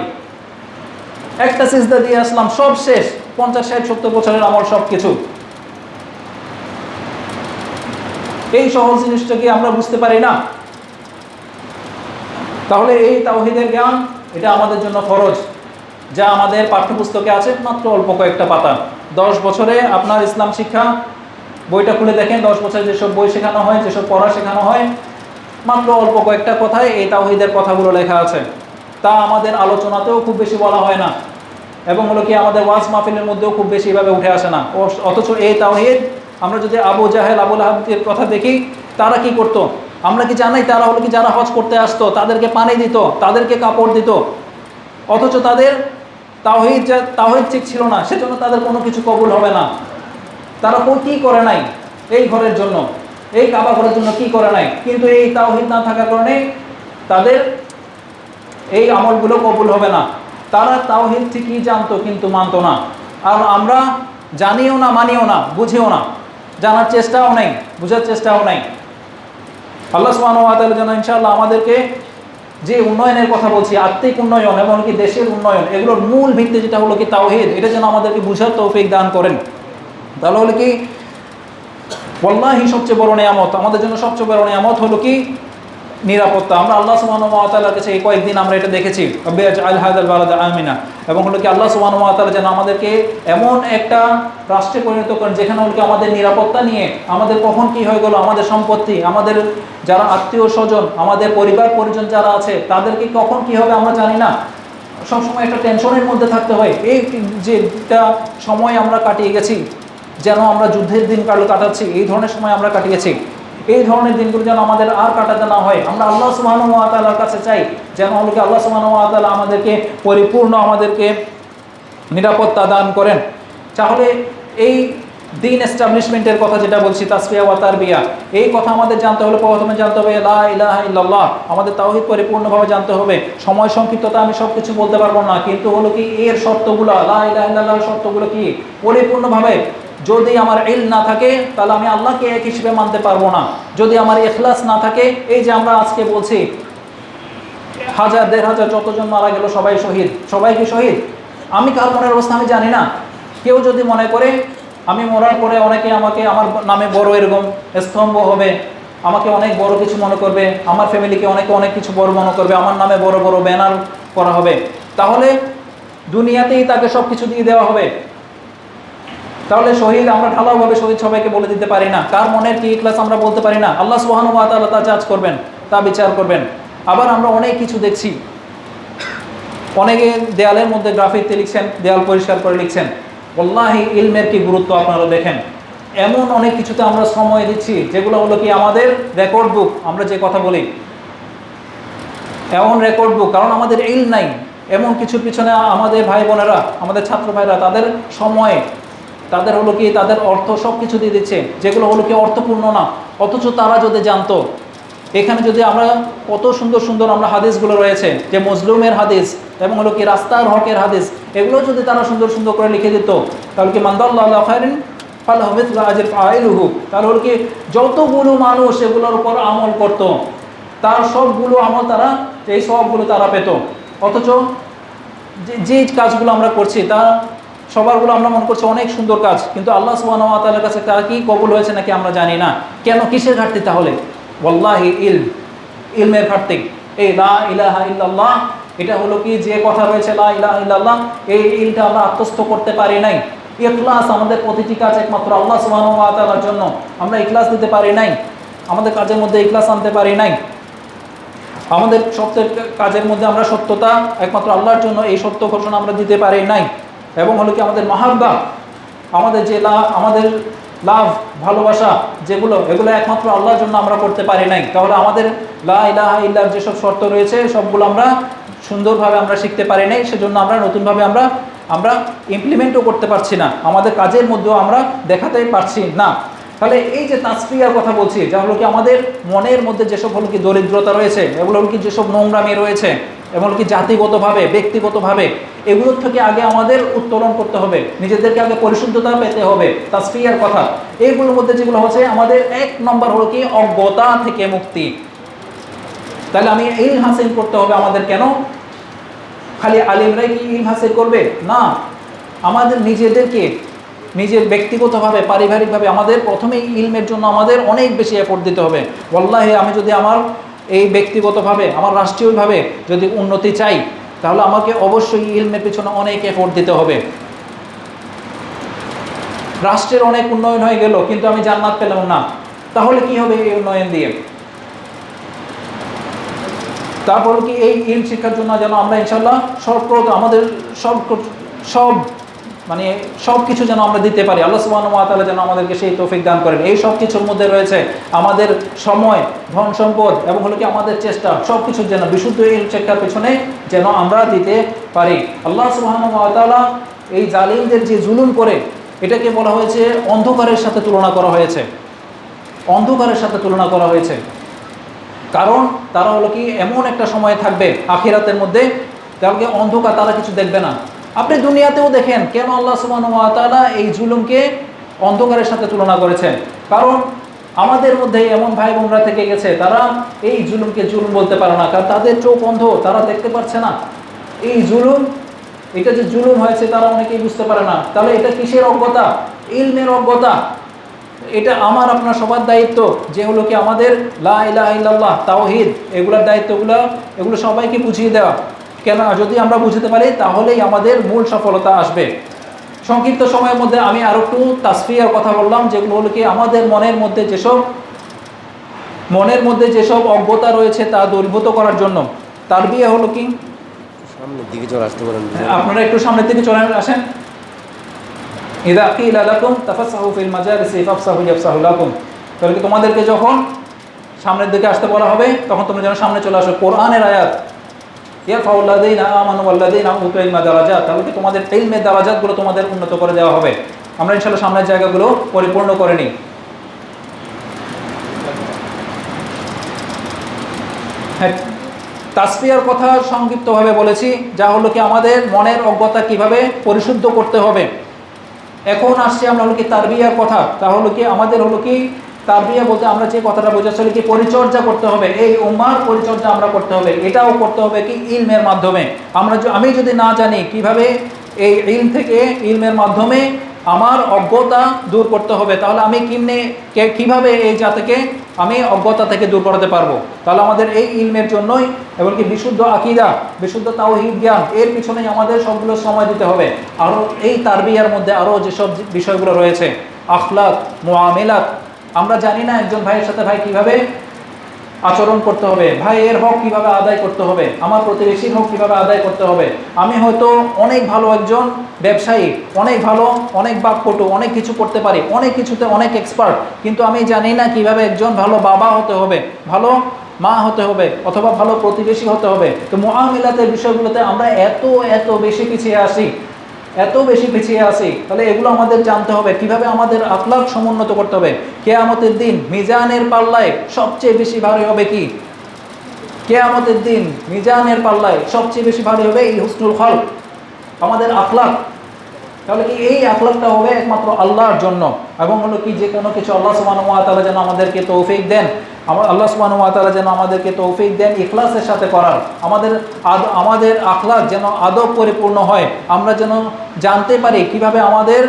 একটা সিজদা দিয়ে আসলাম, সব শেষ, 50, 60, 70 বছরের আমল সব কিছু। এই সহজ জিনিসটা কি আমরা বুঝতে পারি না? তাহলে এই তাওহীদের জ্ঞান, এটা আমাদের জন্য ফরজ, যা আমাদের পাঠ্যপুস্তকে আছে মাত্র অল্প কয়েকটা পাতা। 10 বছরে আপনার ইসলাম শিক্ষা বইটা খুলে দেখেন, 10 বছরে যেসব বই শেখানো হয়, যেসব পড়া শেখানো হয়, মাত্র অল্প কয়েকটা কথায় এই তাওহীদের কথাগুলো লেখা আছে। তা আমাদের আলোচনাতেও খুব বেশি বলা হয় না, এবং হলো কি আমাদের ওয়াজ মাহফিলের মধ্যেও খুব বেশি এভাবে উঠে আসে না। অথচ এই তাওহীদ, আমরা যদি আবু জাহেল, আবু লাহাবের কথা দেখি, তারা কি করতো আমরা কি জানাই? তারা হলো কি, যারা হজ করতে আসতো তাদেরকে পানি দিত, তাদেরকে কাপড় দিত, অথচ তাদের তাওহীদ ঠিক ছিল না, সেজন্য তাদের কোনো কিছু কবুল হবে না। তারা কি করে নাই এই ঘরের জন্য, এই কাবা ঘরের জন্য কি করে নাই, কিন্তু এই তাওহীদ না থাকার কারণে তাদের এই আমলগুলো কবুল হবে না। তারা তাওহীদ ঠিকই জানতো কিন্তু মানতো না। আর আমরা জানিও না, মানিও না, বুঝিও না, জানার চেষ্টাও নেই, বুঝার চেষ্টাও নেই। আল্লাহ সুবহানাহু ওয়া তাআলা যেন ইনশাআল্লাহ আমাদেরকে যে উন্নয়নের কথা বলছি, আত্মিক উন্নয়ন এবং কি দেশের উন্নয়ন, এগুলোর মূল ভিত্তি যেটা হলো কি তাওহীদ, এটা যেন আমাদেরকে বুঝার তৌফিক দান করেন। তাহলে হলো কি, ওয়াল্লাহি সবচেয়ে বড় নিয়ামত আমাদের জন্য, সবচেয়ে বড় নিয়ামত হলো কি নিরাপত্তা। আমরা আল্লাহ সুবহানাহু ওয়া তাআলার কাছে এই কয়েকদিন আমরা এটা দেখেছি, রব্বি আজআল হাযাল বালাদা আমিনা, এবং হলো কি আল্লাহ সুবহানাহু ওয়া তাআলা যেন আমাদেরকে এমন একটা রাষ্ট্রে পরিণত করেন যেখানে হলো কি আমাদের নিরাপত্তা নিয়ে, আমাদের কখন কি হয়ে গেল, আমাদের সম্পত্তি, আমাদের যারা আত্মীয় স্বজন, আমাদের পরিবার পরিজন যারা আছে, তাদেরকে কখন কি হবে আমরা জানি না, সবসময় একটা টেনশনের মধ্যে থাকতে হয়। এই যেটা সময় আমরা কাটিয়ে গেছি, যেন আমরা যুদ্ধের দিন কাটাচ্ছি, এই ধরনের সময় আমরা কাটিয়েছি, এই ধরনের দিনগুলো যেন আমাদের আর কাটাতে না হয়। আমরা আল্লাহ সুবহানাহু ওয়া তাআলার কাছে চাই যেন হলো কি আল্লাহ সুবহানাহু ওয়া তাআলা আমাদেরকে পরিপূর্ণ, আমাদেরকে নিরাপত্তা দান করেন। তাহলে এই দিন এস্টাবলিশমেন্টের কথা যেটা বলছি, তাসফিয়া ওয়া তারবিয়া, এই কথা আমাদের জানতে হলে প্রথমে জানতে হবে লা ইলাহা ইল্লাল্লাহ, আমাদের তাওহীদ পরিপূর্ণভাবে জানতে হবে। সময় সংক্ষিপ্ততা আমি সব কিছু বলতে পারবো না, কিন্তু হলো কি এর শর্তগুলো, লা ইলাহা ইল্লাল্লাহর শর্তগুলো কি, পরিপূর্ণভাবে যদি আমার ইলম না থাকে তাহলে আমি আল্লাহকে এক হিসেবে মানতে পারবো না। যদি আমার ইখলাস না থাকে, এই যে আমরা আজকে বলছি 1000, 1500 যতজন মারা গেল সবাই শহীদ, সবাই কি শহীদ? আমি কার মনের অবস্থা আমি জানি না। কেউ যদি মনে করে আমি মরার পরে অনেকে আমাকে আমার নামে বড় এরকম স্তম্ভ হবে, আমাকে অনেক বড় কিছু মনে করবে, আমার ফ্যামিলিকে অনেকে অনেক কিছু বড় মনে করবে, আমার নামে বড় বড় ব্যানার করা হবে, তাহলে দুনিয়াতেই তাকে সব কিছু দিয়ে দেওয়া হবে। তাহলে শহীদ আমরা ঢালাওভাবে শহীদ সবাইকে বলে দিতে পারি না, কার মনের কি ইখলাস আমরা বলতে পারি না। আল্লাহ সুবহানাহু ওয়া তাআলা তা জাজ করবেন, তা বিচার করবেন। আবার আমরা অনেক কিছু দেখছি, অনেকে দেয়ালের মধ্যে গ্রাফিতে লিখছেন, দেয়াল পরিষ্কার করে লিখছেন। ওয়াল্লাহি ইলমের কি গুরুত্ব আপনারা দেখেন, এমন অনেক কিছুতে আমরা সময় দিচ্ছি যেগুলো হলো কি আমাদের রেকর্ড বুক, আমরা যে কথা বলি এমন রেকর্ড বুক, কারণ আমাদের ইলম নাই। এমন কিছুর পিছনে আমাদের ভাই বোনেরা, আমাদের ছাত্র ভাইরা তাদের সময় তাদের হলো কি তাদের অর্থ সব কিছু দিয়ে দিচ্ছে যেগুলো হলো কি অর্থপূর্ণ না, অথচ তারা যদি জানতো, এখানে যদি আমরা কত সুন্দর সুন্দর আমরা হাদিসগুলো রয়েছে যে মজলুমের হাদিস এবং হলো কি রাস্তার হকের হাদিস, এগুলো যদি তারা সুন্দর সুন্দর করে লিখে দিত, তাহলে কি মানদাল্লাহু খায়রিন ফালাহু মিথলু আজরি ফাইলুহু, তাহলে হলো কি যতগুলো মানুষ এগুলোর উপর আমল করত তার সবগুলো আমল তারা এই সবগুলো তারা পেত। অথচ যে কাজগুলো আমরা করছি তা সবারগুলো আমরা মনে করছি অনেক সুন্দর কাজ, কিন্তু আল্লাহ সুবহানাহু ওয়া তাআলার কাছে তার কি কবুল হয়েছে নাকি আমরা জানি না। কেন, কিসের ঘাটতি তাহলে? ওয়াল্লাহি ইলমের ঘাটতি। এই লা ইলাহা ইল্লাল্লাহ, এটা হলো কি যে কথা রয়েছে লা ইলাহা ইল্লাল্লাহ, এই ইলটা আমরা আত্মস্থ করতে পারি নাই। ইখলাস, আমাদের প্রতিটি কাজ একমাত্র আল্লাহ সুবহানাহু ওয়া তাআলার জন্য, আমরা ইখলাস দিতে পারি নাই, আমাদের কাজের মধ্যে ইখলাস আনতে পারি নাই। আমাদের সত্যের কাজের মধ্যে আমরা সত্যতা একমাত্র আল্লাহর জন্য, এই সত্য ঘোষণা আমরা দিতে পারি নাই। এবং হলো কি আমাদের মাহাব্বা, আমাদের যে আমাদের লাভ ভালোবাসা যেগুলো, এগুলো একমাত্র আল্লাহর জন্য আমরা করতে পারি নাই। তাহলে আমাদের লা ইলাহা ইল্লার যেসব শর্ত রয়েছে সবগুলো আমরা সুন্দরভাবে আমরা শিখতে পারি নাই, সেজন্য আমরা নতুনভাবে আমরা ইমপ্লিমেন্টও করতে পারছি না, আমাদের কাজের মধ্যেও আমরা দেখাতে পারছি না। তাহলে এই যে তাসফিয়ার কথা বলছি, যা হলো কি আমাদের মনের মধ্যে যেসব হলো কি দরিদ্রতা রয়েছে, এগুলো হলো কি যেসব নোংরামি রয়েছে, এবং কি জাতিগতভাবে ব্যক্তিগতভাবে, এগুলোর থেকে আগে আমাদের উত্তোলন করতে হবে, নিজেদেরকে আগে পরিশুদ্ধতা পেতে হবে। তাসফিয়ার কথা এইগুলোর মধ্যে যেগুলো হচ্ছে, আমাদের 1 নম্বর হলো কি অজ্ঞতা থেকে মুক্তি। তাহলে আমি ইলম হাসিল করতে হবে আমাদের। কেন খালি আলিমরাই কি ইলম হাসিল করবে? না, আমাদের নিজেদেরকে নিজের ব্যক্তিগতভাবে পারিবারিকভাবে আমাদের প্রথমেই ইলমের জন্য আমাদের অনেক বেশি এফোর্ট দিতে হবে। ওয়াল্লাহি আমি যদি আমার এই ব্যক্তিগতভাবে আমার রাষ্ট্রীয়ভাবে যদি উন্নতি চাই, তাহলে আমাকে অবশ্যই ইলমের পিছনে অনেক এফোর্ট দিতে হবে। রাষ্ট্রের অনেক উন্নয়ন হয়ে গেল কিন্তু আমি জান্নাত পেলাম না, তাহলে কি হবে এই উন্নয়ন দিয়ে? তারপর কি এই ইলম শিক্ষার জন্য যেন আমরা ইনশাল্লাহ আমাদের সব মানে সব কিছু যেন আমরা দিতে পারি। আল্লাহ সুবহানাহু ওয়া তাআলা যেন আমাদেরকে সেই তৌফিক দান করেন। এই সব কিছুর মধ্যে রয়েছে আমাদের সময়, ধন সম্পদ এবং হলো কি আমাদের চেষ্টা, সব কিছু যেন বিশুদ্ধ ইলম শিক্ষার পেছনে যেন আমরা দিতে পারি। আল্লাহ সুবহানাহু ওয়া তাআলা এই জালিমদের যে জুলুম করে, এটাকে বলা হয়েছে অন্ধকারের সাথে তুলনা করা হয়েছে, অন্ধকারের সাথে তুলনা করা হয়েছে। কারণ তারা হলো কি এমন একটা সময় থাকবে আখিরাতের মধ্যে, কাউকে অন্ধকার, তারা কিছু দেখবে না। আপনি দুনিয়াতেও দেখেন কেন আল্লাহ সুবহানাহু ওয়া তাআলা এই জুলুমকে অন্ধকারের সাথে তুলনা করেছেন। কারণ আমাদের মধ্যে এমন ভাই বোনরা থেকে গেছে, তারা এই জুলুমকে জুলুম বলতে পারে না, কারণ তাদের চোখ অন্ধ, তারা দেখতে পাচ্ছে না এই জুলুম, এটা যে জুলুম হয়েছে তারা অনেকেই বুঝতে পারে না। তাহলে এটা কিসের অজ্ঞতা? ইলমের অজ্ঞতা। এটা আমার আপনার সবার দায়িত্ব যে হলো কি আমাদের লা ইলাহা ইল্লাল্লাহ, তাওহীদ, এগুলোর দায়িত্বগুলো এগুলো সবাইকে বুঝিয়ে দেওয়া। কেন, যদি আমরা বুঝতে পারি তাহলেই আমাদের মূল সফলতা আসবে। সংক্ষিপ্ত সময়ের মধ্যে আমি আরো একটু তাসফিয়ার কথা বললাম, যেগুলো হলো কি আমাদের মনের মধ্যে যেসব অজ্ঞতা রয়েছে তা দূরীভূত করার জন্য। তারবিয়া হলো কি, সামনের দিকে চলে আসতে পারেন, আপনারা একটু সামনের দিকে চলে আসেন। ইযা কিলা লাকুম তাফাসসাহু ফিল মাজালিসি ফাফসাহু ইয়াফসাহু লাকুম, তাহলে কি তোমাদেরকে যখন সামনের দিকে আসতে বলা হবে তখন তোমরা যেন সামনে চলে আসো। কোরআনের আয়াত, ইয়ারফাউল্লাযীনা আমানু ওয়াল্লাযীনা উতুল ইলমা দারাজাত, তাহলে কি তোমাদের ইলমের দারাজাতগুলো তোমাদের উন্নত করে দেওয়া হবে। আমরা ইনশাআল্লাহ সামনের জায়গাগুলো পরিপূর্ণ করে নিই। হ্যাঁ, তাসফিয়ার কথা সংক্ষিপ্তভাবে বলেছি, যা হলো কি আমাদের মনের অজ্ঞতা কিভাবে পরিশুদ্ধ করতে হবে। এখন আসছি আমরা হলো কি তারবিয়ার কথা। তা হলো কি আমাদের হলো কি তারবিয়া বলতে আমরা যে কথাটা বোঝাচ্ছি হলো কি পরিচর্যা করতে হবে, এই উম্মার পরিচর্যা আমরা করতে হবে। এটাও করতে হবে কি ইলমের মাধ্যমে। আমি যদি না জানি কিভাবে এই ইলম থেকে, ইলমের মাধ্যমে আমার অজ্ঞতা দূর করতে হবে, তাহলে আমি কিভাবে এই জাতিকে আমি অজ্ঞতা থেকে দূর করাতে পারবো? তাহলে আমাদের এই ইলমের জন্যই এমনকি বিশুদ্ধ আকীদা, বিশুদ্ধ তাওহীদ জ্ঞান, এর পিছনেই আমাদের সবগুলো সময় দিতে হবে। আরও এই তারবিয়ার মধ্যে আরও যেসব বিষয়গুলো রয়েছে, আখলাক, মুআমিলাত, আমরা জানি না একজন ভাইয়ের সাথে ভাই কিভাবে আচরণ করতে হবে, ভাইয়ের হক কিভাবে আদায় করতে হবে, আমার প্রতিবেশীর হক কিভাবে আদায় করতে হবে। আমি হয়তো অনেক ভালো একজন ব্যবসায়ী, অনেক ভালো, অনেক বাকপটু, অনেক কিছু করতে পারি, অনেক কিছুতে অনেক এক্সপার্ট, কিন্তু আমি জানি না কিভাবে একজন ভালো বাবা হতে হবে, ভালো মা হতে হবে, অথবা ভালো প্রতিবেশী হতে হবে। তো মুআমিলাতের বিষয়গুলোতে আমরা এত বেশি পিছিয়ে আসি। এত বেশি পিছিয়ে আছি, তাহলে এগুলো আমাদের জানতে হবে কিভাবে আমাদের আখলাক সমুন্নত করতে হবে। কিয়ামতের দিন মিজানের পাল্লায় সবচেয়ে বেশি ভারী হবে কি? কিয়ামতের দিন মিজানের পাল্লায় সবচেয়ে বেশি ভারী হবে এই হুসনুল খলক, আমাদের আখলাক। তাহলে কি এই আখলাকটা হবে একমাত্র আল্লাহর জন্য, এবং হলো কি যে কোনো কিছু আল্লাহ সুবহানাহু ওয়া তাআলা যেন আমাদেরকে তৌফিক দেন, আল্লাহ সুবহানাহু ওয়া তাআলা যেন আমাদেরকে তৌফিক দেন ইখলাসের সাথে করার। আমাদের আখলাক যেন আদব পরিপূর্ণ হয়, আমরা যেন জানতে পারি কিভাবে আমাদের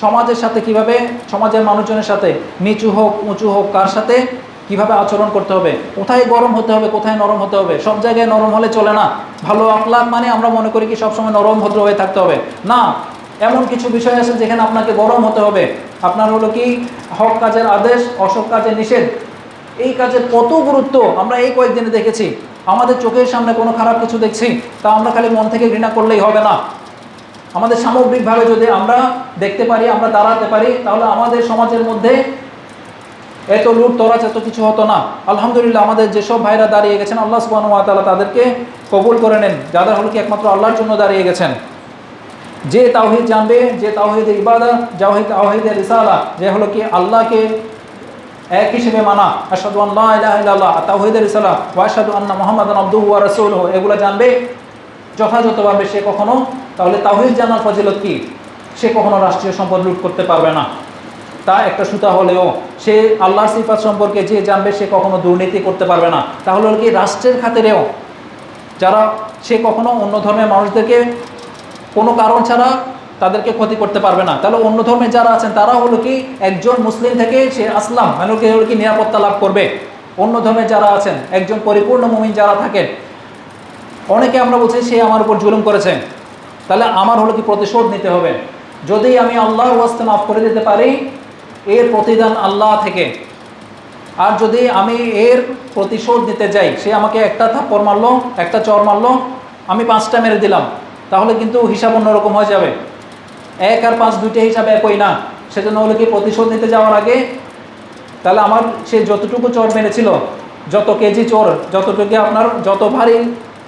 সমাজের সাথে, কিভাবে সমাজের মানুষজনের সাথে, নিচু হোক উঁচু হোক, কার সাথে কিভাবে আচরণ করতে হবে, কোথায় গরম হতে হবে, কোথায় নরম হতে হবে। সব জায়গায় নরম হলে চলে না। ভালো আখলাক মানে আমরা মনে করি কি সবসময় নরম ভদ্র হয়ে থাকতে হবে, না। এমন কিছু বিষয় আছে যেখানে আপনাকে গরম হতে হবে। আপনার হলো কি হক কাজের আদেশ, অসৎ কাজের নিষেধ, এই কাজের কত গুরুত্ব আমরা এই কয়েকদিনে দেখেছি। আমাদের চোখের সামনে কোনো খারাপ কিছু দেখছি, তা আমরা খালি মন থেকে ঘৃণা করলেই হবে না। আমাদের সামগ্রিকভাবে যদি আমরা দেখতে পারি, আমরা দাঁড়াতে পারি, তাহলে আমাদের সমাজের মধ্যে এত লুট তরাজ এত কিছু হতো না। আলহামদুলিল্লাহ, আমাদের যেসব ভাইরা দাঁড়িয়ে গেছেন আল্লাহ সুবহানাহু ওয়া তাআলা তাদেরকে কবুল করে নেন, যারা হলো কি একমাত্র আল্লাহর জন্য দাঁড়িয়ে গেছেন। যে তাওহীদ জানবে, যে তাওহীদের ইবাদত, তাওহীদের রিসালা, যে হলো কি আল্লাহকে এক হিসেবে মানা, আশহাদু আল্লা ইলাহা ইল্লাল্লাহ, তাওহীদের রিসালা, ওয়া আশহাদু আন্না মুহাম্মাদান আবদুহু ওয়া রাসূলুহু, এগুলো জানবে যথাযথভাবে, সে কখনো, তাহলে তাওহীদ জানার ফজিলত কি? সে কখনো রাষ্ট্রীয় সম্পদ লুট করতে পারবে না, তা একটা সুতা হলেও। সে আল্লাহর সিফাত সম্পর্কে যে জানবে, সে কখনো দুর্নীতি করতে পারবে না। তাহলে হলো কি রাষ্ট্রের খাতিরেও যারা, সে কখনো অন্য ধর্মের মানুষদেরকে কোনো কারণ ছাড়া তাদেরকে ক্ষতি করতে পারবে না। তাহলে অন্য ধর্মের যারা আছেন তারা হলো কি একজন মুসলিম থেকে সে আসলাম মানে হলো কি নিরাপত্তা লাভ করবে। অন্য ধর্মের যারা আছেন, একজন পরিপূর্ণ মুমিন যারা থাকেন, অনেকে আমরা বলছি সে আমার উপর জুলুম করেছে, তাহলে আমার হলো কি প্রতিশোধ নিতে হবে। যদি আমি আল্লাহর ওয়াস্তে মাফ করে দিতে পারি, এর প্রতিদান আল্লাহ থেকে। আর যদি আমি এর প্রতিশোধ নিতে যাই, সে আমাকে একটা থাপ্পড় মারলো, একটা চর মারলো, আমি 5টা মেরে দিলাম, তাহলে কিন্তু হিসাব অন্যরকম হয়ে যাবে। 1 আর 5 দুইটা হিসাব একই না। সেজন্য হলো কি প্রতিশোধ নিতে যাওয়ার আগে তাহলে আমার সে যতটুকু চর মেরেছিল, যত কেজি চোর, যতটুকু আপনার যত ভারী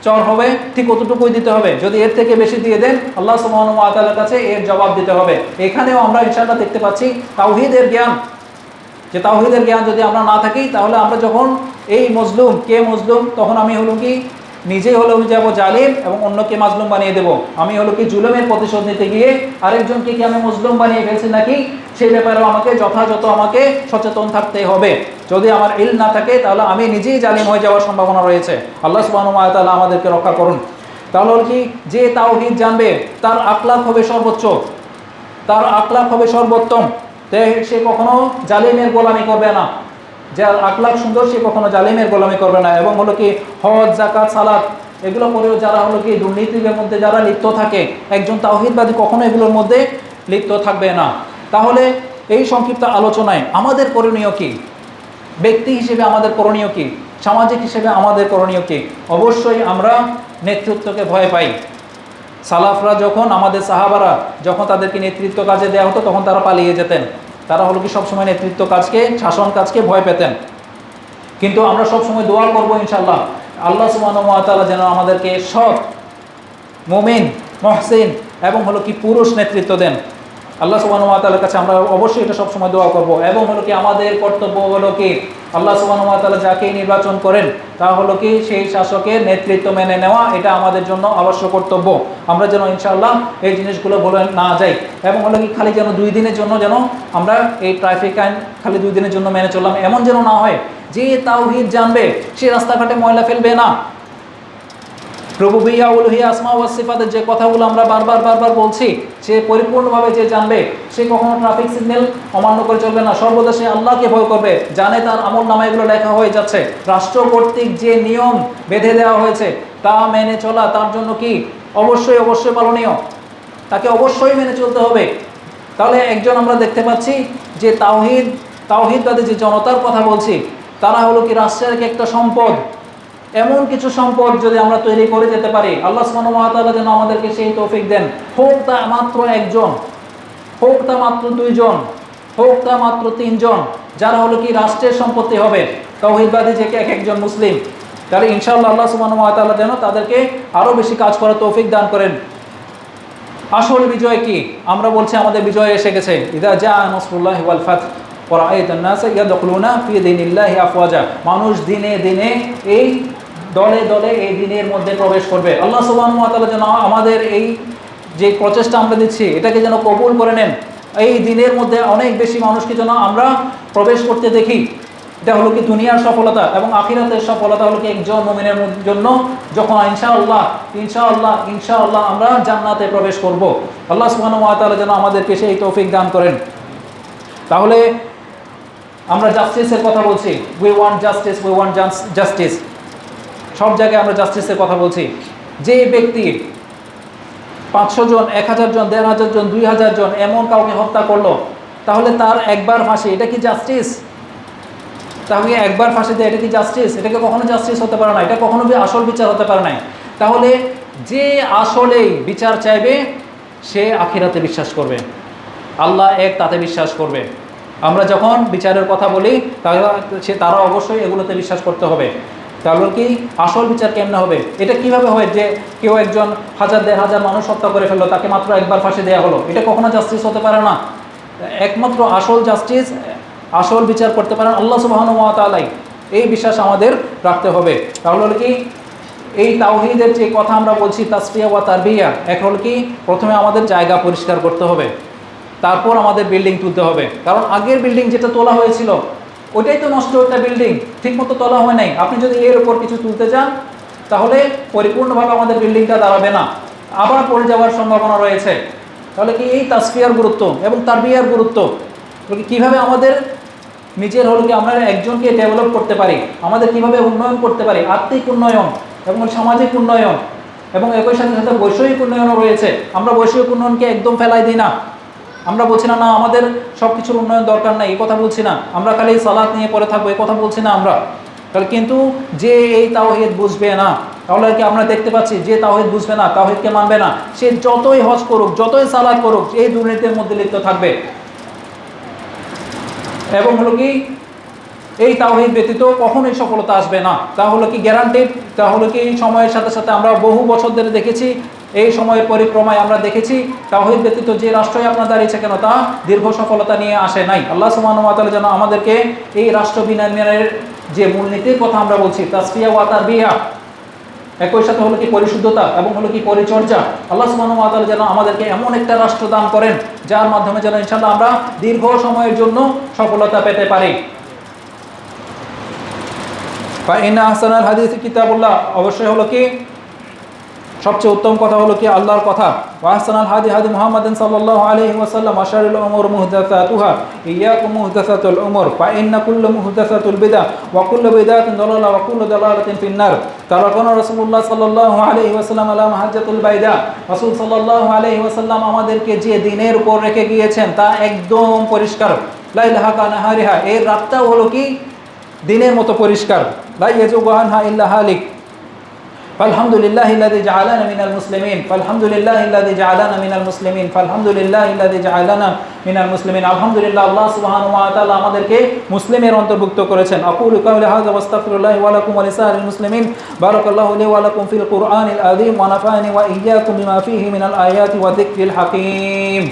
চর হবে ঠিক অতটুকুই দিতে হবে। যদি এর থেকে বেশি দিয়ে দেন, আল্লাহ সুবহানাহু ওয়া তাআলার কাছে এর জবাব দিতে হবে। এখানেও আমরা ইনশাআল্লাহ দেখতে পাচ্ছি তাওহীদের জ্ঞান, যে তাওহীদের জ্ঞান যদি আমরা না থাকি, তাহলে আমরা যখন এই মজলুম কে মজলুম, তখন আমি হলো কি নিজেই হলো যাব জালিম এবং অন্যকে মাজলুম বানিয়ে দেব। আমি হলো কি জুলুমের প্রতিশোধ নিতে গিয়ে আরেকজনকে কি আমি মজলুম বানিয়ে ফেলছি নাকি, সেই ব্যাপারেও আমাকে যথাযথ আমাকে সচেতন থাকতে হবে। যদি আমার ইলম না থাকে, তাহলে আমি নিজেই জালিম হয়ে যাওয়ার সম্ভাবনা রয়েছে। আল্লাহ সুবহানাহু ওয়া তাআলা আমাদেরকে রক্ষা করুন। তাহলে হলো কি যে তাওহীদ জানবে, তার আখলাক হবে সর্বোচ্চ, তার আখলাক হবে সর্বোত্তম। সে কখনো জালিমের গোলামি করবে না। যার আখলাক সুন্দর, সে কখনো জালিমের গোলামি করবে না। এবং হলো কি হজ, যাকাত, সালাত এগুলো করেও যারা হলো কি দুর্নীতির মধ্যে যারা লিপ্ত থাকে, একজন তাওহীদবাদী কখনো এগুলোর মধ্যে লিপ্ত থাকবে না। তাহলে এই সংক্ষিপ্ত আলোচনায় আমাদের করণীয় কি, ব্যক্তি হিসেবে আমাদের করণীয় কি, সামাজিক হিসেবে আমাদের করণীয় কি? অবশ্যই আমরা নেতৃত্বকে ভয় পাই। সালাফরা যখন, আমাদের সাহাবারা যখন তাদেরকে নেতৃত্ব কাজে দেওয়া হতো, তখন তারা পালিয়ে যেতেন। তারা হলো কি সবসময় নেতৃত্ব কাজকে, শাসন কাজকে ভয় পেতেন। কিন্তু আমরা সবসময় দোয়া করবো ইনশাআল্লাহ, আল্লাহ সুবহানাহু ওয়া তাআলা যেন আমাদেরকে সৎ, মুমিন, মুহসিন এবং হলো কি পুরুষ নেতৃত্ব দেন। আল্লাহ সুবহানাহু ওয়া তাআলার কাছে আমরা অবশ্যই এটা সবসময় দোয়া করব। এবং হলো কি আমাদের কর্তব্য হলো কি আল্লাহ সুবহানাহু ওয়া তাআলা যাকে নির্বাচন করেন, তা হলো কি সেই শাসকের নেতৃত্ব মেনে নেওয়া, এটা আমাদের জন্য আবশ্যক কর্তব্য। আমরা যেন ইনশাআল্লাহ এই জিনিসগুলো ভুলে না যাই। এবং হলো কি খালি যেন 2 দিনের জন্য যেন আমরা এই ট্রাফিক আইন খালি 2 দিনের জন্য মেনে চললাম, এমন যেন না হয়। যে তাওহীদ জানবে, সে রাস্তাঘাটে ময়লা ফেলবে না। রুবুবিয়্যাহ, উলুহিয়্যাহ, আসমা ওয়া সিফাতের যে কথাগুলো আমরা বারবার বলছি, সে পরিপূর্ণভাবে যে জানবে, সে কখনো ট্রাফিক সিগন্যাল অমান্য করে চলবে না। সর্বদা সে আল্লাহকে ভয় করবে, জানে তার আমল নামায় এগুলো লেখা হয়ে যাচ্ছে। রাষ্ট্র কর্তৃক যে নিয়ম বেঁধে দেওয়া হয়েছে, তা মেনে চলা তার জন্য কি অবশ্যই পালনীয়, তাকে অবশ্যই মেনে চলতে হবে। তাহলে একজন আমরা দেখতে পাচ্ছি যে তাওহীদবাদী যে জনতার কথা বলছি, তারা হলো কি রাষ্ট্রের একটা সম্পদ। এমন কিছু সম্পদ যদি আমরা তৈরি করে যেতে পারি, আল্লাহ সুবহানাহু ওয়া তাআলা যেন আমাদেরকে সেই তৌফিক দেন। হোক তা মাত্র 1 জন, হোক তা মাত্র 2 জন, হোক তা মাত্র 3 জন, যারা হলো কি রাষ্ট্রের সম্পত্তি হবে, তাওহীদবাদী যে একজন মুসলিম, তাহলে ইনশাআল্লাহ আল্লাহ সুবহানাহু ওয়া তাআলা যেন তাদেরকে আরও বেশি কাজ করার তৌফিক দান করেন। আসল বিজয় কি? আমরা বলছি আমাদের বিজয় এসে গেছে। ইদা জা নাসরুল্লাহি ওয়াল ফাত ওয়া রাআইতান নাসা ইয়াদখুলুনা ফি দীনিল্লাহি আফওয়াজা। মানুষ দিনে দিনে এই দলে দলে এই দিনের মধ্যে প্রবেশ করবে। আল্লাহ সুবহানাহু ওয়া তাআলা যেন আমাদের এই যে প্রচেষ্টা আমরা দিচ্ছি এটাকে যেন কবুল করে নেন। এই দিনের মধ্যে অনেক বেশি মানুষকে যেন আমরা প্রবেশ করতে দেখি। এটা হলো কি দুনিয়ার সফলতা, এবং আখিরাতের সফলতা হলো কি একজন মুমিনের জন্য যখন ইনশাআল্লাহ ইনশাআল্লাহ ইনশাআল্লাহ আমরা জান্নাতে প্রবেশ করব। আল্লাহ সুবহানাহু ওয়া তাআলা যেন আমাদেরকে সেই তৌফিক দান করেন। তাহলে আমরা জাস্টিসের কথা বলছি, we want justice, we want justice. সব জায়গায় আমরা জাস্টিসের কথা বলছি। যে ব্যক্তি 500 জন, 1000 জন, 1500 জন, 2000 জন এমন কাউকে হত্যা করলো, তাহলে তার একবার ফাঁসি, এটা কি জাস্টিস? তাহলে একবার ফাঁসি দেয়, এটা কি জাস্টিস? এটাকে কখনো জাস্টিস হতে পারে না, এটা কখনো আসল বিচার হতে পারে না। তাহলে যে আসলেই বিচার চাইবে সে আখিরাতে বিশ্বাস করবে, আল্লাহ এক তাতে বিশ্বাস করবে। আমরা যখন বিচারের কথা বলি তাহলে তারা অবশ্যই এগুলোতে বিশ্বাস করতে হবে। তাহলে কি আসল বিচার কেমনে হবে? এটা কিভাবে হয় যে কেউ একজন 1000 1500 মানুষ হত্যা করে ফেললো, তাকে মাত্র একবার ফাঁসি দেওয়া হলো? এটা কখনো জাস্টিস হতে পারে না। একমাত্র আসল জাস্টিস, আসল বিচার করতে পারেন আল্লাহ সুবহানাহু ওয়া তাআলা। এই বিশ্বাস আমাদের রাখতে হবে। তাহলে হলো কি এই তাওহীদের যে কথা আমরা বলছি, তাসফিয়া ওয়া তারবিয়া, এখন হলো কি প্রথমে আমাদের জায়গা পরিষ্কার করতে হবে, তারপর আমাদের বিল্ডিং তুলতে হবে। কারণ আগের বিল্ডিং যেটা তোলা হয়েছিল ওইটাই তো নষ্ট, একটা বিল্ডিং ঠিকমতো তোলা হয় নাই। আপনি যদি এর উপর কিছু তুলতে চান তাহলে পরিপূর্ণভাবে আমাদের বিল্ডিংটা দাঁড়াবে না, আবার পড়ে যাওয়ার সম্ভাবনা রয়েছে। তাহলে কি এই তাসফিয়ার গুরুত্ব এবং তারবিয়ার গুরুত্ব, কীভাবে আমাদের নিজের হলো কি আমরা একজনকে ডেভেলপ করতে পারি, আমাদের কিভাবে উন্নয়ন করতে পারি, আর্থিক উন্নয়ন এবং সামাজিক উন্নয়ন, এবং একই সাথে সাথে বৈষয়িক উন্নয়নও রয়েছে। আমরা বৈষয়িক উন্নয়নকে একদম ফেলাই দিই না। আমরা বলছি না না আমাদের সব কিছুর উন্নয়ন দরকার নাই, এই কথা বলছি না। আমরা খালি সালাত নিয়ে পড়ে থাকবো, এই কথা বলছি না আমরা। তাহলে কিন্তু যে এই তাওহীদ বুঝবে না, তাহলে আর কি আমরা দেখতে পাচ্ছি যে তাওহীদ বুঝবে না, তাওহীদকে মানবে না, সে যতই হজ করুক, যতই সালাত করুক, এই দুর্নীতির মধ্যে লিপ্ত থাকবে। এবং হলো কি এই তাওহীদ ব্যতীত কখনোই সফলতা আসবে না। তা হলো কি গ্যারান্টেড। তা হলো কি সময়ের সাথে সাথে আমরা বহু বছর ধরে দেখেছি, এই সময়ের পরিক্রমায় আমরা দেখেছি তাওহীদ ব্যতীত যে রাষ্ট্রই আপনার দাঁড়িয়েছে কেন তা দীর্ঘ সফলতা নিয়ে আসে নাই। আল্লাহ সুবহানাহু ওয়া তাআলা যেন আমাদেরকে এই রাষ্ট্র বিনির্মাণের যে মূলনীতির কথা আমরা বলছি, তাসফিয়া ওয়া তারবিয়া, একই সাথে হলো কি পরিশুদ্ধতা এবং হলো কি পরিচর্যা, আল্লাহ সুবহানাহু ওয়া তাআলা যেন আমাদেরকে এমন একটা রাষ্ট্র দান করেন যার মাধ্যমে যেন ইনশাআল্লাহ আমরা দীর্ঘ সময়ের জন্য সফলতা পেতে পারি। ফাইন আহসানাল হাদিস কিতাবুল্লাহ, অবশ্যই হলো কি সবচেয়ে উত্তম কথা হলো কি আল্লাহর কথা। ওয়া আহসানাল হাদি হাদি মুহাম্মাদিন সাল্লাল্লাহু আলাইহি ওয়াসাল্লাম, ওয়া শাররুল উমুর মুহদাসাতুহা, ইয়াকুম মুহদাসাতুল উমুর, ফাইন্না কুল্লু মুহদাসাতুল বিদআহ, ওয়া কুল্লু বিদআতিন দালালাহ, ওয়া কুল্লু দালালাতিন ফিন্নার। তারাকানা রাসূলুল্লাহ সাল্লাল্লাহু আলাইহি ওয়াসাল্লাম আলা মাহজ্জাতুল বাইদা, রাসূল সাল্লাল্লাহু আলাইহি ওয়াসাল্লাম আমাদেরকে যে দ্বীনের উপর রেখে গিয়েছেন তা একদম পরিষ্কার। লাইলাহা কানাহারিহা, এর রাতটাও হলো কি দিনের মতো পরিষ্কার। লা ইয়াজুগু আনহা ইল্লা হালিক। ফালহামদুলিল্লাহিল্লাযী জাআলানা মিনাল মুসলিমিন, ফালহামদুলিল্লাহিল্লাযী জাআলানা মিনাল মুসলিমিন, ফালহামদুলিল্লাহিল্লাযী জাআলানা মিনাল মুসলিমিন। আলহামদুলিল্লাহ, আল্লাহ সুবহানাহু ওয়া তাআলা আমাদেরকে মুসলিমের অন্তর্ভুক্ত করেছেন। আকুলু কাওলি হাযা ওয়াস্তাগফিরুল্লাহ ওয়া লাকুম ওয়া লিসাইরিল মুসলিমিন। বারাকাল্লাহু লি ওয়া লাকুম ফিল কুরআনিল আযীম ওয়া নাফা'নি ওয়া ইয়্যাকুম বিমা ফীহি মিনাল আয়াতি ওয়া যিকরিল হাকীম।